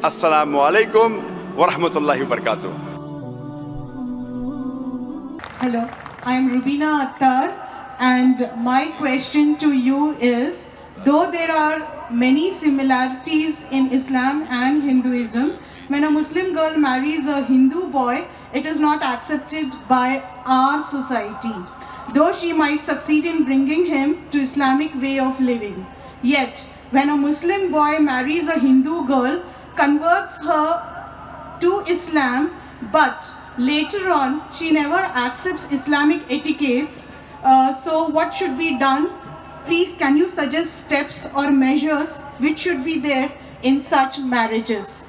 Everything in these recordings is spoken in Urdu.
Assalamu alaikum wa rahmatullahi wa barakatuh. Hello, I am Rubina Attar, and my question to you is, though there are many similarities in Islam and Hinduism, when a Muslim girl marries a Hindu boy, it is not accepted by our society, though she might succeed in bringing him to Islamic way of living. Yet, when a Muslim boy marries a Hindu girl, converts her to Islam, but later on she never accepts Islamic etiquettes, so what should be done? Please, can you suggest steps or measures which should be there in such marriages?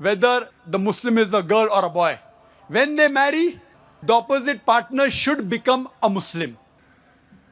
whether the Muslim is a girl or a boy, when they marry, the opposite partner should become a Muslim.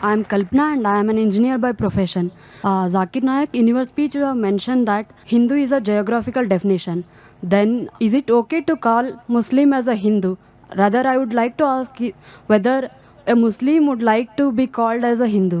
I am Kalpana and I am an engineer by profession. Zakir Naik, in your speech you have mentioned that Hindu is a geographical definition. Then is it okay to call Muslim as a Hindu? Rather, I would like to ask whether a Muslim would like to be called as a Hindu.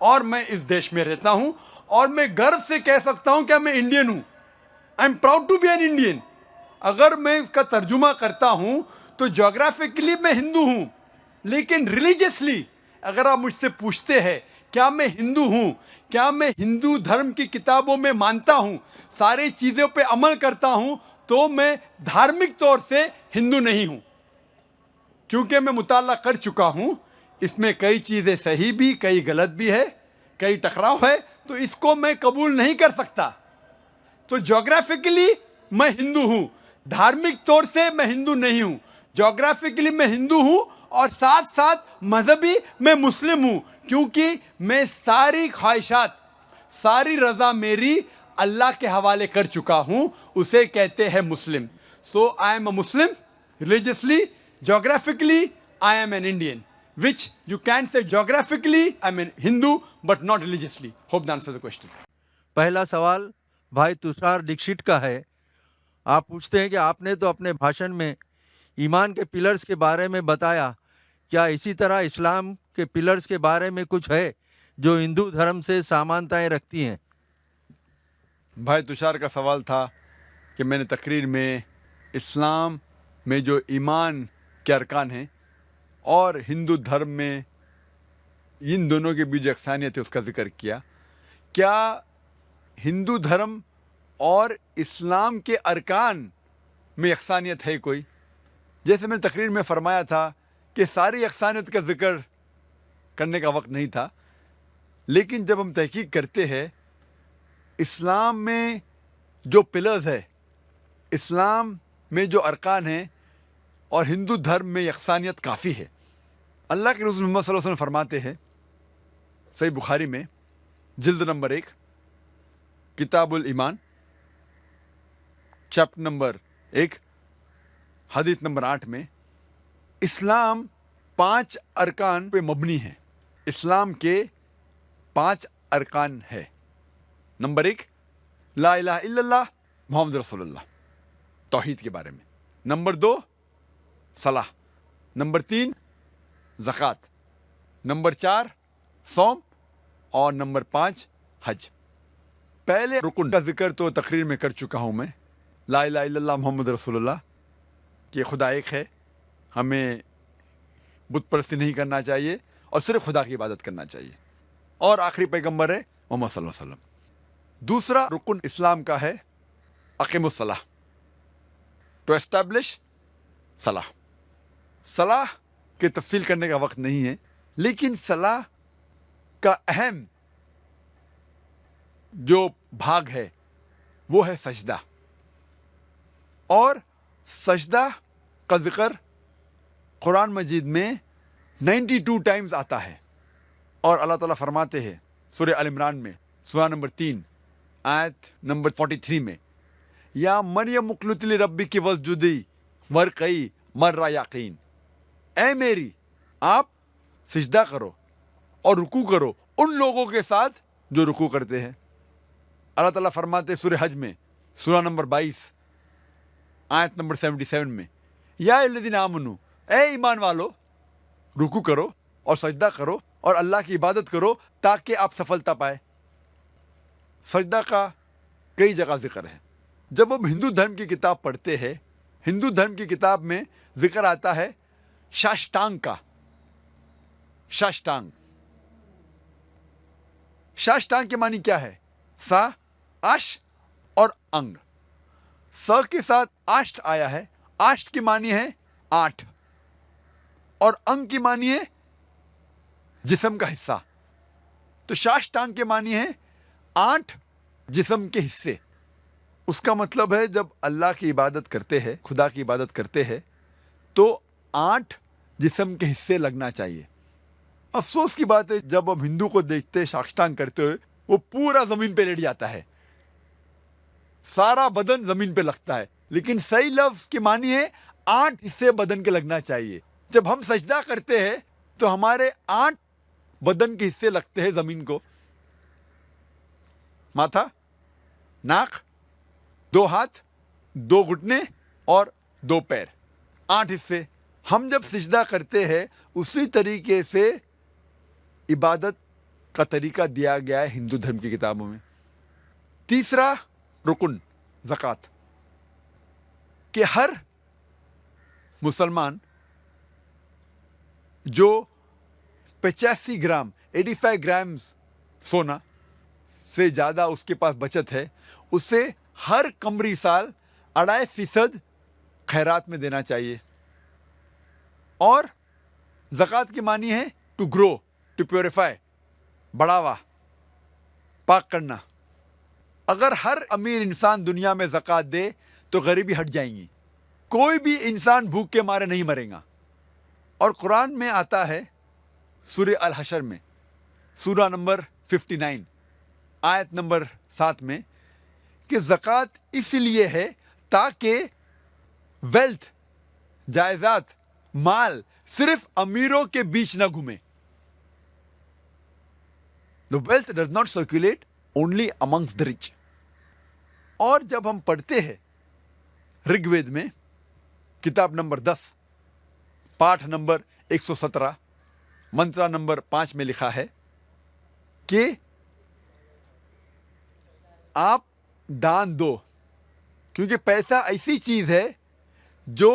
اور میں اس دیش میں رہتا ہوں اور میں گرو سے کہہ سکتا ہوں کہ میں انڈین ہوں. I am proud to be an Indian. اگر میں اس کا ترجمہ کرتا ہوں تو جغرافیکلی میں ہندو ہوں, لیکن ریلیجیسلی اگر آپ مجھ سے پوچھتے ہیں کیا میں ہندو ہوں, کیا میں ہندو دھرم کی کتابوں میں مانتا ہوں, ساری چیزوں پہ عمل کرتا ہوں, تو میں دھارمک طور سے ہندو نہیں ہوں. کیونکہ میں مطالعہ کر چکا ہوں, اس میں کئی چیزیں صحیح بھی, کئی غلط بھی ہے, کئی ٹکراؤ ہے, تو اس کو میں قبول نہیں کر سکتا. تو جغرافیکلی میں ہندو ہوں, دھارمک طور سے میں ہندو نہیں ہوں. جغرافیکلی میں ہندو ہوں اور ساتھ ساتھ مذہبی میں مسلم ہوں, کیونکہ میں ساری خواہشات, ساری رضا میری اللہ کے حوالے کر چکا ہوں, اسے کہتے ہیں مسلم. So I am a Muslim religiously. Geographically, I am an Indian, which you can say geographically I'm a Hindu, but not religiously. Hope that answers the question. پہلا سوال بھائی تشار دکشت کا ہے. آپ پوچھتے ہیں کہ آپ نے تو اپنے بھاشن میں ایمان کے پلرز کے بارے میں بتایا, کیا اسی طرح اسلام کے پلرز کے بارے میں کچھ ہے جو ہندو دھرم سے سامانتائیں رکھتی ہیں؟ بھائی تشار کا سوال تھا کہ میں نے تقریر میں اسلام میں جو ایمان کے ارکان ہیں اور ہندو دھرم میں ان دونوں کے بیچ جو یکسانیت ہے اس کا ذکر کیا. کیا ہندو دھرم اور اسلام کے ارکان میں یکسانیت ہے کوئی؟ جیسے میں نے تقریر میں فرمایا تھا کہ ساری یکسانیت کا ذکر کرنے کا وقت نہیں تھا, لیکن جب ہم تحقیق کرتے ہیں اسلام میں جو پلرز ہے, اسلام میں جو ارکان ہیں, اور ہندو دھرم میں یکسانیت کافی ہے. اللہ کے رسول محمد صلی اللہ علیہ وسلم فرماتے ہیں صحیح بخاری میں جلد نمبر 1 کتاب الایمان چیپٹر نمبر 1 حدیث نمبر 8 میں, اسلام 5 ارکان پہ مبنی ہے. اسلام کے 5 ارکان ہے. نمبر 1 لا الہ الا اللہ محمد رسول اللہ, توحید کے بارے میں. نمبر 2 صلاح. نمبر 3 زکوٰۃ. نمبر 4 صوم. اور نمبر 5 حج. پہلے رکن کا ذکر تو تقریر میں کر چکا ہوں میں, لا الہ الا اللہ محمد رسول اللہ, کہ خدا ایک ہے, ہمیں بت پرستی نہیں کرنا چاہیے اور صرف خدا کی عبادت کرنا چاہیے, اور آخری پیغمبر ہے محمد صلی اللہ علیہ وسلم. دوسرا رکن اسلام کا ہے اقیم الصلاۃ, ٹو اسٹیبلش صلاح. صلاح کی تفصیل کرنے کا وقت نہیں ہے, لیکن صلاح کا اہم جو بھاگ ہے وہ ہے سجدہ, اور سجدہ کا ذکر قرآن مجید میں 92 ٹائمز آتا ہے. اور اللہ تعالیٰ فرماتے ہیں سورہ ال عمران میں سورہ نمبر 3 آیت نمبر 43 میں, یا مریم اقنتی لربک واسجدی وارکعی مع یقین, اے میری آپ سجدہ کرو اور رکوع کرو ان لوگوں کے ساتھ جو رکوع کرتے ہیں. اللہ تعالیٰ فرماتے سورہ حج میں سورہ نمبر 22 آیت نمبر 77 میں, یا الذین آمنوا, اے ایمان والو رکوع کرو اور سجدہ کرو اور اللہ کی عبادت کرو تاکہ آپ سفلتا پائے. سجدہ کا کئی جگہ ذکر ہے. جب ہم ہندو دھرم کی کتاب پڑھتے ہیں, ہندو دھرم کی کتاب میں ذکر آتا ہے شاشٹانگ کا. شاشٹانگ, شاشٹانگ کے معنی کیا ہے؟ سا, آش اور انگ. س کے ساتھ آشٹ آیا ہے, آشٹ کی معنی ہے 8, اور انگ کی معنی ہے جسم کا حصہ. تو شاشٹانگ کے معنی ہے 8 جسم کے حصے. اس کا مطلب ہے جب اللہ کی عبادت کرتے ہیں, خدا کی عبادت کرتے ہیں, تو 8 جسم کے حصے لگنا چاہیے. افسوس کی بات ہے جب ہم ہندو کو دیکھتے شاشٹانگ کرتے ہوئے, وہ پورا زمین پہ لیٹ جاتا ہے, سارا بدن زمین پہ لگتا ہے, لیکن صحیح لفظ کی معنی ہے 8 حصے بدن کے لگنا چاہیے. جب ہم سجدہ کرتے ہیں تو ہمارے 8 بدن کے حصے لگتے ہیں زمین کو, ماتھا, ناک, 2 ہاتھ, 2 گھٹنے اور 2 پیر, 8 حصے. ہم جب سجدہ کرتے ہیں اسی طریقے سے عبادت کا طریقہ دیا گیا ہے ہندو دھرم کی کتابوں میں. تیسرا رکن زکوٰۃ، کہ ہر مسلمان جو 85 گرام 85 گرامز سونا سے زیادہ اس کے پاس بچت ہے، اسے ہر قمری سال 2.5% خیرات میں دینا چاہیے. اور زکوٰۃ کی معنی ہے ٹو گرو، ٹو پیوریفائی، بڑھاوا، پاک کرنا. اگر ہر امیر انسان دنیا میں زکوٰۃ دے تو غریبی ہٹ جائیں گی، کوئی بھی انسان بھوک کے مارے نہیں مرے گا. اور قرآن میں آتا ہے سورہ الحشر میں، سورہ نمبر 59 آیت نمبر 7 میں، کہ زکوٰۃ اس لیے ہے تاکہ ویلتھ، جائیداد، مال صرف امیروں کے بیچ نہ گھومے. The wealth does not circulate only amongst the rich. اور جب ہم پڑھتے ہیں رگ وید میں کتاب نمبر 10 پاٹھ نمبر 117 منترا نمبر 5 میں لکھا ہے کہ آپ دان دو، کیونکہ پیسہ ایسی چیز ہے جو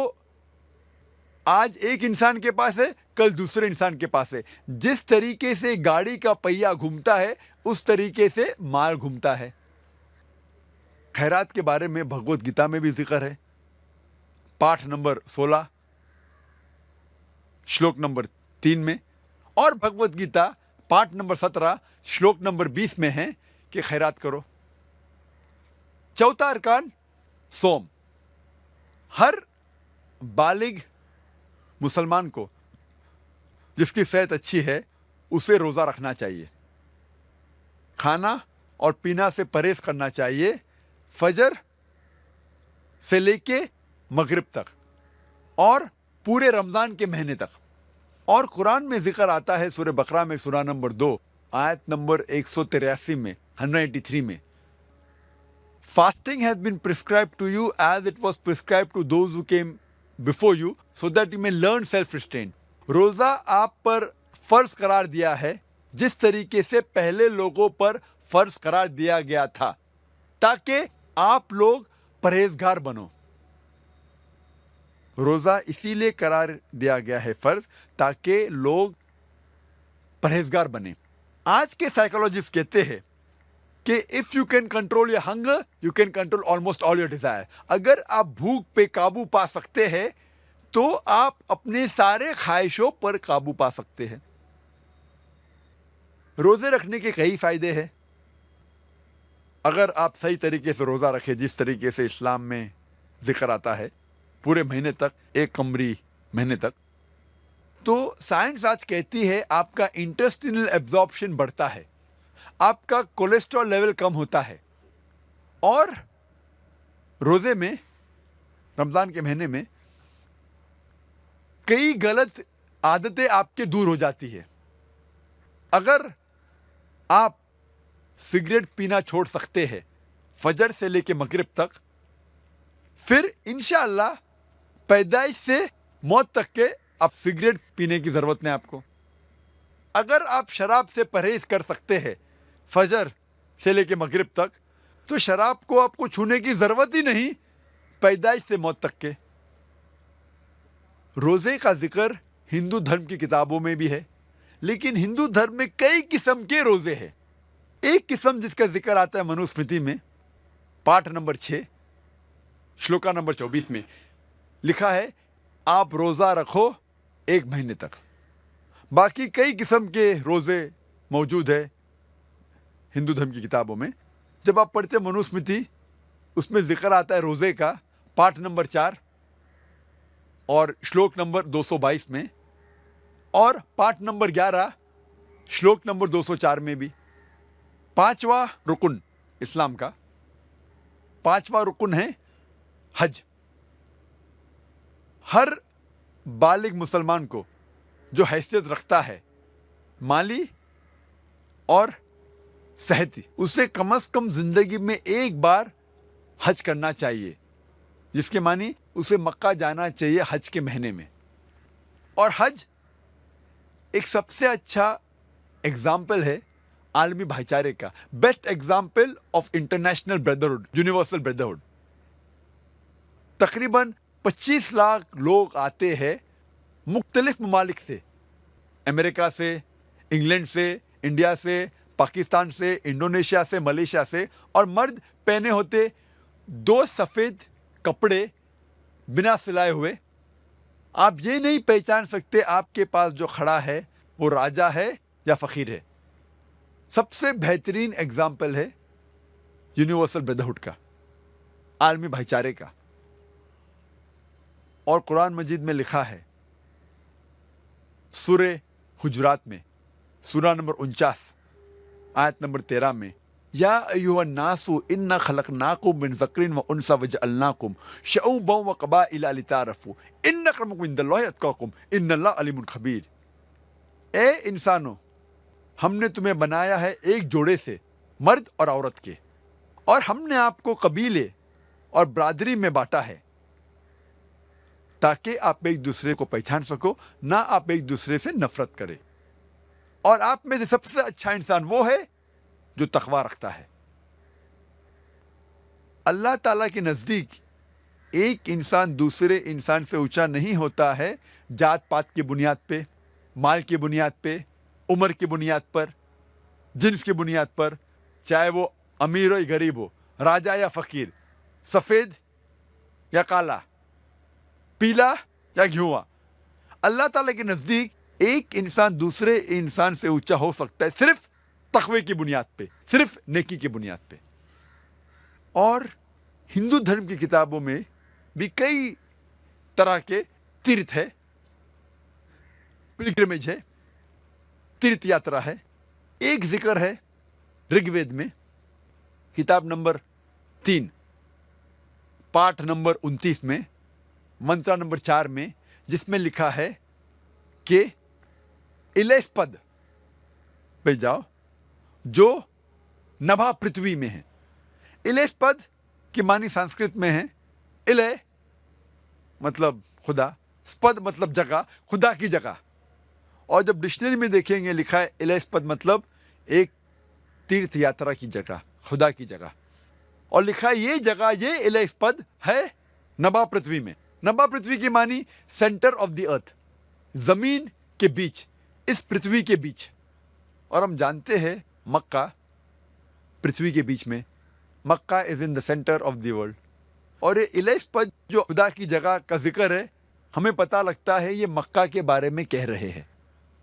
آج ایک انسان کے پاس ہے، کل دوسرے انسان کے پاس ہے. جس طریقے سے گاڑی کا پہیہ گھومتا ہے اس طریقے سے مال گھومتا ہے. خیرات کے بارے میں بھگوت گیتا میں بھی ذکر ہے، پاٹھ نمبر 16 شلوک نمبر 3 میں، اور بھگوت گیتا پاٹھ نمبر 17 شلوک نمبر 20 میں ہے کہ خیرات کرو. چوتھا ارکان سوم. ہر بالغ مسلمان کو جس کی صحت اچھی ہے اسے روزہ رکھنا چاہیے. کھانا اور پینا سے پرہیز کرنا چاہیے فجر سے لے کے مغرب تک اور پورے رمضان کے مہینے تک. اور قرآن میں ذکر آتا ہے سورہ بقرہ میں سورہ نمبر 2 آیت نمبر 183 میں 183 میں، Fasting has been prescribed to you as it was prescribed to those who came before you so that you may learn self-restraint. روزہ آپ پر فرض قرار دیا ہے جس طریقے سے پہلے لوگوں پر فرض قرار دیا گیا تھا، تاکہ آپ لوگ پرہیزگار بنو. روزہ اسی لیے قرار دیا گیا ہے فرض تاکہ لوگ پرہیزگار بنے. آج کے سائیکولوجسٹ کہتے ہیں کہ if you can control your hunger, you can control almost all your desire. اگر آپ بھوک پہ قابو پا سکتے ہیں تو آپ اپنے سارے خواہشوں پر قابو پا سکتے ہیں. روزے رکھنے کے کئی فائدے ہیں. اگر آپ صحیح طریقے سے روزہ رکھیں جس طریقے سے اسلام میں ذکر آتا ہے پورے مہینے تک، ایک قمری مہینے تک، تو سائنس آج کہتی ہے آپ کا انٹسٹینل ایبزارپشن بڑھتا ہے، آپ کا کولیسٹرول لیول کم ہوتا ہے. اور روزے میں رمضان کے مہینے میں کئی غلط عادتیں آپ کے دور ہو جاتی ہے. اگر آپ سگریٹ پینا چھوڑ سکتے ہیں فجر سے لے کے مغرب تک، پھر انشاءاللہ پیدائش سے موت تک کے اب سگریٹ پینے کی ضرورت نہیں آپ کو. اگر آپ شراب سے پرہیز کر سکتے ہیں فجر سے لے کے مغرب تک، تو شراب کو آپ کو چھونے کی ضرورت ہی نہیں پیدائش سے موت تک کے. روزے کا ذکر ہندو دھرم کی کتابوں میں بھی ہے، لیکن ہندو دھرم میں کئی قسم کے روزے ہیں. ایک قسم جس کا ذکر آتا ہے منوسمرتی میں پاٹھ نمبر 6 شلوکا نمبر 24 میں لکھا ہے آپ روزہ رکھو ایک مہینے تک. باقی کئی قسم کے روزے موجود ہیں ہندو دھرم کی کتابوں میں. جب آپ پڑھتے منوسمرتی اس میں ذکر آتا ہے روزے کا پاٹھ نمبر 4 اور شلوک نمبر 222 میں، اور پاٹھ نمبر 11 شلوک نمبر 204 میں بھی. پانچواں رکن اسلام کا پانچواں رکن ہے حج. ہر بالغ مسلمان کو جو حیثیت رکھتا ہے مالی اور صحتی، اسے کم از کم زندگی میں ایک بار حج کرنا چاہیے، جس کے معنی اسے مکہ جانا چاہیے حج کے مہینے میں. اور حج ایک سب سے اچھا اگزامپل ہے عالمی بھائی چارے کا, best example of international brotherhood, universal brotherhood. تقریباً 25 لاکھ لوگ آتے ہیں مختلف ممالک سے, امریکہ سے, انگلینڈ سے, انڈیا سے, پاکستان سے, انڈونیشیا سے, ملیشیا سے, اور مرد پہنے ہوتے 2 سفید کپڑے بنا سلائے ہوئے. آپ یہ نہیں پہچان سکتے آپ کے پاس جو کھڑا ہے وہ راجا ہے یا فقیر ہے. سب سے بہترین ایگزامپل ہے یونیورسل بردرہڈ کا, عالمی بھائی چارے کا. اور قرآن مجید میں لکھا ہے سورہ حجرات میں, سورہ نمبر 49 آیت نمبر 13 میں, یا ایھا الناس انا خلقناکم من ذکر و انثی وجعلناکم شعوبا وقبائل لتعارفوا ان اکرمکم عند اللہ اتقاکم ان اللہ علیم خبیر. اے انسانوں, ہم نے تمہیں بنایا ہے ایک جوڑے سے, مرد اور عورت کے, اور ہم نے آپ کو قبیلے اور برادری میں بانٹا ہے تاکہ آپ ایک دوسرے کو پہچان سکو, نہ آپ ایک دوسرے سے نفرت کرے. اور آپ میں سے سب سے اچھا انسان وہ ہے جو تقوی رکھتا ہے. اللہ تعالیٰ کے نزدیک ایک انسان دوسرے انسان سے اونچا نہیں ہوتا ہے جات پات کی بنیاد پہ, مال کی بنیاد پہ, عمر کی بنیاد پر, جنس کی بنیاد پر, چاہے وہ امیر ہو یا غریب ہو, راجا یا فقیر, سفید یا کالا, پیلا یا گھیواں. اللہ تعالیٰ کے نزدیک ایک انسان دوسرے انسان سے اونچا ہو سکتا ہے صرف تقوی کی بنیاد پہ, صرف نیکی کی بنیاد پہ. اور ہندو دھرم کی کتابوں میں بھی کئی طرح کے تیرتھ ہے, پلگرمیج ہے, تیرتھ یاترا ہے. ایک ذکر ہے رگ وید میں, کتاب نمبر 3 پاٹھ نمبر 29 میں, منترا نمبر 4 میں, جس میں لکھا ہے کہ الیس پد پہ جاؤ جو نبھا پرتھوی میں ہے. الیس پد کی معنی سنسکرت میں ہے الے مطلب خدا, سپد مطلب جگہ, خدا کی جگہ. اور جب ڈکشنری میں دیکھیں گے لکھا ہے الیس پد مطلب ایک تیرتھ یاترا کی جگہ, خدا کی جگہ. اور لکھا ہے یہ جگہ, یہ الیس پد ہے نبھا پرتھوی میں. نبھا پرتھوی کی معنی سینٹر آف دی ارتھ, زمین کے بیچ, اس پرتھوی کے بیچ. اور ہم جانتے ہیں مکہ پرتھوی کے بیچ میں, مکہ از ان دا سینٹر آف دی ورلڈ. اور یہ الیس پد جو خدا کی جگہ کا ذکر ہے, ہمیں پتہ لگتا ہے یہ مکہ کے بارے میں کہہ رہے ہیں.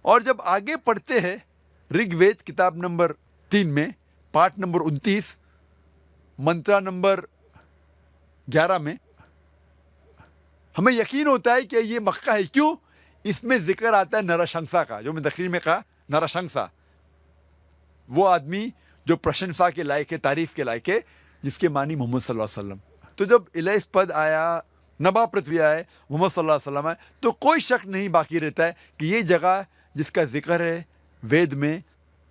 اور جب آگے پڑھتے ہیں رگ وید کتاب نمبر 3 میں, پاٹھ نمبر 29, منترا نمبر 11 میں, ہمیں یقین ہوتا ہے کہ یہ مکہ ہے. کیوں؟ اس میں ذکر آتا ہے نرشنسا کا, جو میں تقریر میں کہا نرشنسا, وہ آدمی جو پرشنسا کے لائق ہے, تعریف کے لائق ہے, جس کے معنی محمد صلی اللہ علیہ وسلم. تو جب الیس پد آیا, نبھا پرتھوی آئے, محمد صلی اللہ علیہ وسلم آئے, تو کوئی شک نہیں باقی رہتا ہے کہ یہ جگہ جس کا ذکر ہے وید میں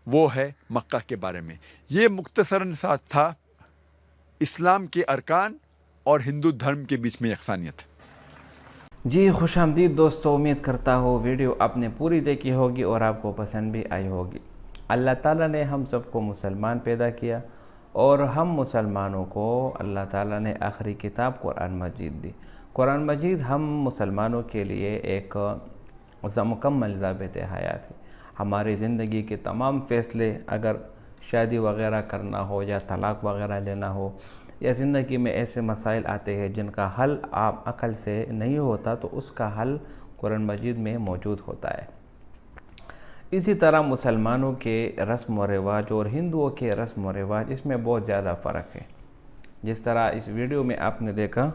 وہ ہے مکہ کے بارے میں. یہ مختصراً ساتھ تھا اسلام کے ارکان اور ہندو دھرم کے بیچ میں یکسانیت. جی خوش آمدید دوستو, امید کرتا ہوں ویڈیو آپ نے پوری دیکھی ہوگی اور آپ کو پسند بھی آئی ہوگی. اللہ تعالیٰ نے ہم سب کو مسلمان پیدا کیا اور ہم مسلمانوں کو اللہ تعالیٰ نے آخری کتاب قرآن مجید دی. قرآن مجید ہم مسلمانوں کے لیے ایک مکمل ضابط حیات ہے. ہماری زندگی کے تمام فیصلے, اگر شادی وغیرہ کرنا ہو یا طلاق وغیرہ لینا ہو, یا زندگی میں ایسے مسائل آتے ہیں جن کا حل آپ عقل سے نہیں ہوتا, تو اس کا حل قرآن مجید میں موجود ہوتا ہے. اسی طرح مسلمانوں کے رسم و رواج اور ہندوؤں کے رسم و رواج, اس میں بہت زیادہ فرق ہے. جس طرح اس ویڈیو میں آپ نے دیکھا,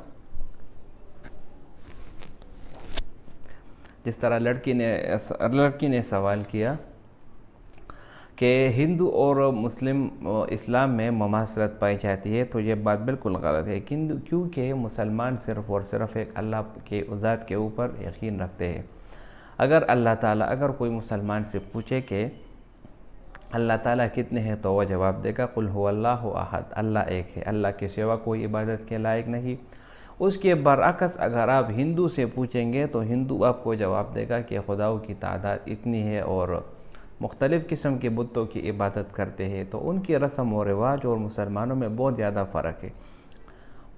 جس طرح لڑکی نے سوال کیا کہ ہندو اور مسلم اسلام میں مماثلت پائی جاتی ہے, تو یہ بات بالکل غلط ہے. کیونکہ مسلمان صرف اور صرف ایک اللہ کے ذات کے اوپر یقین رکھتے ہیں. اگر کوئی مسلمان سے پوچھے کہ اللہ تعالیٰ کتنے ہیں, تو وہ جواب دے گا قل هو اللہ احد, اللہ ایک ہے, اللہ کے سوا کوئی عبادت کے لائق نہیں. اس کے برعکس اگر آپ ہندو سے پوچھیں گے تو ہندو آپ کو جواب دے گا کہ خداؤں کی تعداد اتنی ہے اور مختلف قسم کے بتوں کی عبادت کرتے ہیں، تو ان کی رسم و رواج اور مسلمانوں میں بہت زیادہ فرق ہے۔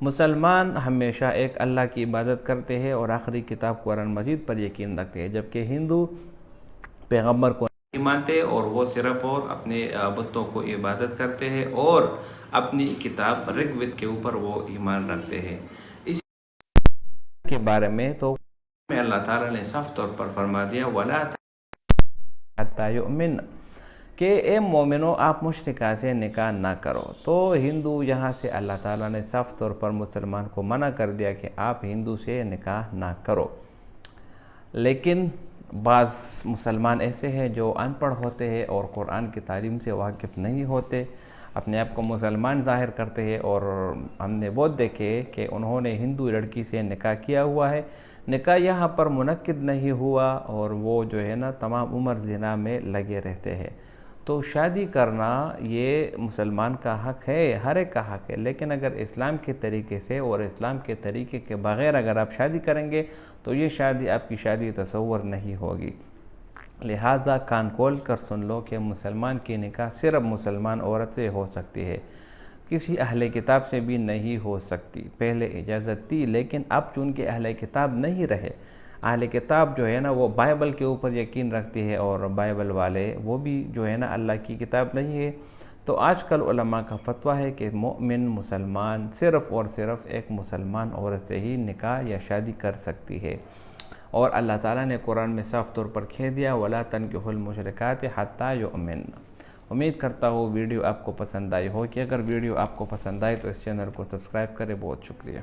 مسلمان ہمیشہ ایک اللہ کی عبادت کرتے ہیں اور آخری کتاب قرآن مجید پر یقین رکھتے ہیں، جبکہ ہندو پیغمبر کو نہیں مانتے اور وہ صرف اور اپنے بتوں کو عبادت کرتے ہیں اور اپنی کتاب رگ وید کے اوپر وہ ایمان رکھتے ہیں۔ اس کے بارے میں تو اللہ تعالیٰ نے صاف طور پر فرما دیا وَلَا حَتَّى يُؤْمِنَ کہ اے مومنو آپ مشرکہ سے نکاح نہ کرو۔ تو ہندو یہاں سے اللہ تعالیٰ نے صاف طور پر مسلمان کو منع کر دیا کہ آپ ہندو سے نکاح نہ کرو۔ لیکن بعض مسلمان ایسے ہیں جو ان پڑھ ہوتے ہیں اور قرآن کی تعلیم سے واقف نہیں ہوتے، اپنے آپ کو مسلمان ظاہر کرتے ہیں، اور ہم نے بہت دیکھے کہ انہوں نے ہندو لڑکی سے نکاح کیا ہوا ہے، نکاح یہاں پر منعقد نہیں ہوا اور وہ جو ہے نا تمام عمر زنا میں لگے رہتے ہیں۔ تو شادی کرنا یہ مسلمان کا حق ہے، ہر ایک کا حق ہے، لیکن اگر اسلام کے طریقے سے اور اسلام کے طریقے کے بغیر اگر آپ شادی کریں گے تو یہ شادی آپ کی شادی تصور نہیں ہوگی۔ لہٰذا کان کھول کر سن لو کہ مسلمان کی نکاح صرف مسلمان عورت سے ہو سکتی ہے، کسی اہل کتاب سے بھی نہیں ہو سکتی۔ پہلے اجازت تھی، لیکن اب چونکہ اہل کتاب نہیں رہے، اہل کتاب جو ہے نا وہ بائبل کے اوپر یقین رکھتی ہے اور بائبل والے وہ بھی جو ہے نا اللہ کی کتاب نہیں ہے، تو آج کل علماء کا فتویٰ ہے کہ مومن مسلمان صرف اور صرف ایک مسلمان عورت سے ہی نکاح یا شادی کر سکتی ہے، اور اللہ تعالیٰ نے قرآن میں صاف طور پر کہہ دیا وَلَا تَنكِحُوا الْمُشْرِكَاتِ حَتَّى يُؤْمِنَّ۔ امید کرتا ہوں ویڈیو آپ کو پسند آئی ہو، کہ اگر ویڈیو آپ کو پسند آئے تو اس چینل کو سبسکرائب کریں۔ بہت شکریہ۔